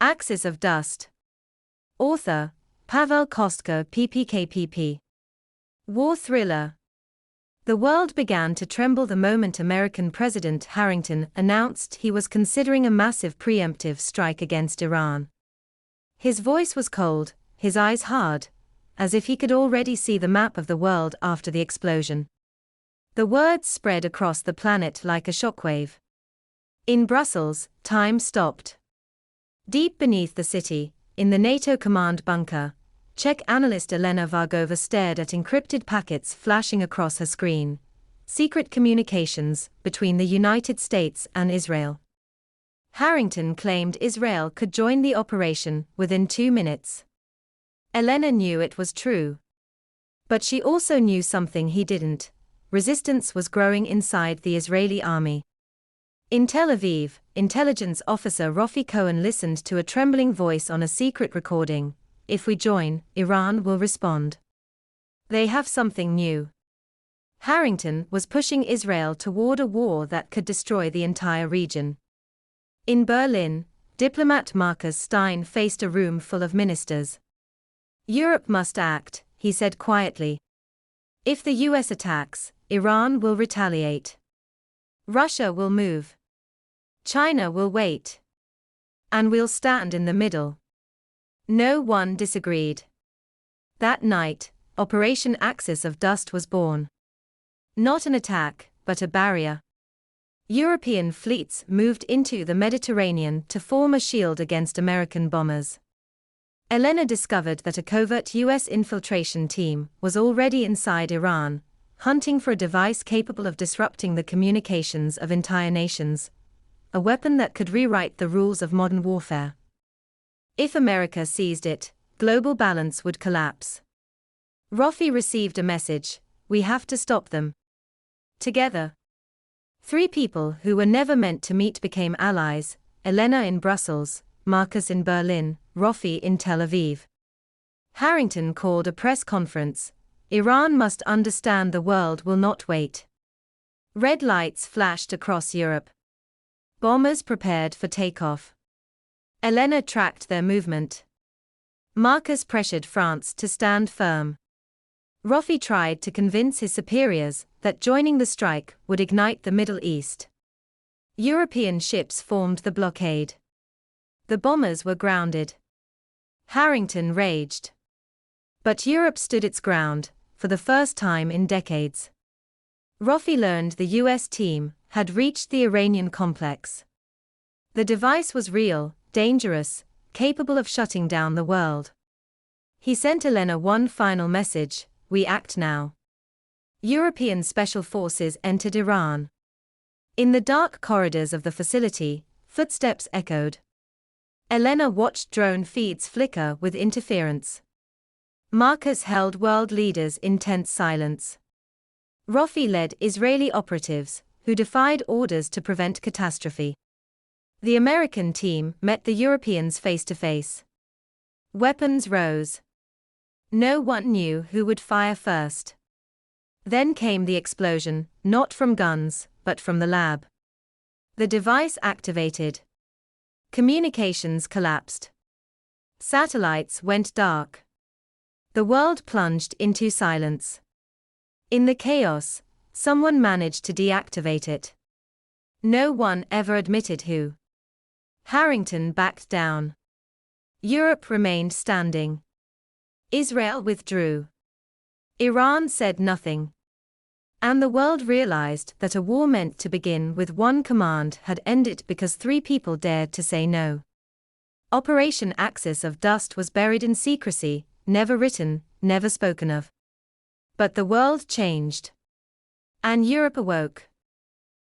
Axis of Dust. Author, Pavel Kostka, PPKPP. War thriller. The world began to tremble the moment American President Harrington announced he was considering a massive preemptive strike against Iran. His voice was cold, his eyes hard, as if he could already see the map of the world after the explosion. The words spread across the planet like a shockwave. In Brussels, time stopped. Deep beneath the city, in the NATO command bunker, Czech analyst Elena Vargová stared at encrypted packets flashing across her screen. Secret communications between the United States and Israel. Harrington claimed Israel could join the operation within 2 minutes. Elena knew it was true. But she also knew something he didn't. Resistance was growing inside the Israeli army. In Tel Aviv, intelligence officer Rafi Cohen listened to a trembling voice on a secret recording. If we join, Iran will respond. They have something new. Harrington was pushing Israel toward a war that could destroy the entire region. In Berlin, diplomat Markus Stein faced a room full of ministers. Europe must act, he said quietly. If the US attacks, Iran will retaliate. Russia will move. China will wait. And we'll stand in the middle. No one disagreed. That night, Operation Axis of Dust was born. Not an attack, but a barrier. European fleets moved into the Mediterranean to form a shield against American bombers. Elena discovered that a covert US infiltration team was already inside Iran, hunting for a device capable of disrupting the communications of entire nations. A weapon that could rewrite the rules of modern warfare. If America seized it, global balance would collapse. Rafi received a message: we have to stop them. Together. 3 people who were never meant to meet became allies: Elena in Brussels, Markus in Berlin, Rafi in Tel Aviv. Harrington called a press conference. Iran must understand the world will not wait. Red lights flashed across Europe. Bombers prepared for takeoff. Elena tracked their movement. Markus pressured France to stand firm. Rafi tried to convince his superiors that joining the strike would ignite the Middle East. European ships formed the blockade. The bombers were grounded. Harrington raged. But Europe stood its ground, for the first time in decades. Rafi learned the US team had reached the Iranian complex. The device was real, dangerous, capable of shutting down the world. He sent Elena one final message: we act now. European special forces entered Iran. In the dark corridors of the facility, footsteps echoed. Elena watched drone feeds flicker with interference. Markus held world leaders in tense silence. Rafi led Israeli operatives, who defied orders to prevent catastrophe. The American team met the Europeans face to face. Weapons rose. No one knew who would fire first. Then came the explosion, not from guns, but from the lab. The device activated. Communications collapsed. Satellites went dark. The world plunged into silence. In the chaos, someone managed to deactivate it. No one ever admitted who. Harrington backed down. Europe remained standing. Israel withdrew. Iran said nothing. And the world realized that a war meant to begin with one command had ended because 3 people dared to say no. Operation Axis of Dust was buried in secrecy, never written, never spoken of. But the world changed. And Europe awoke.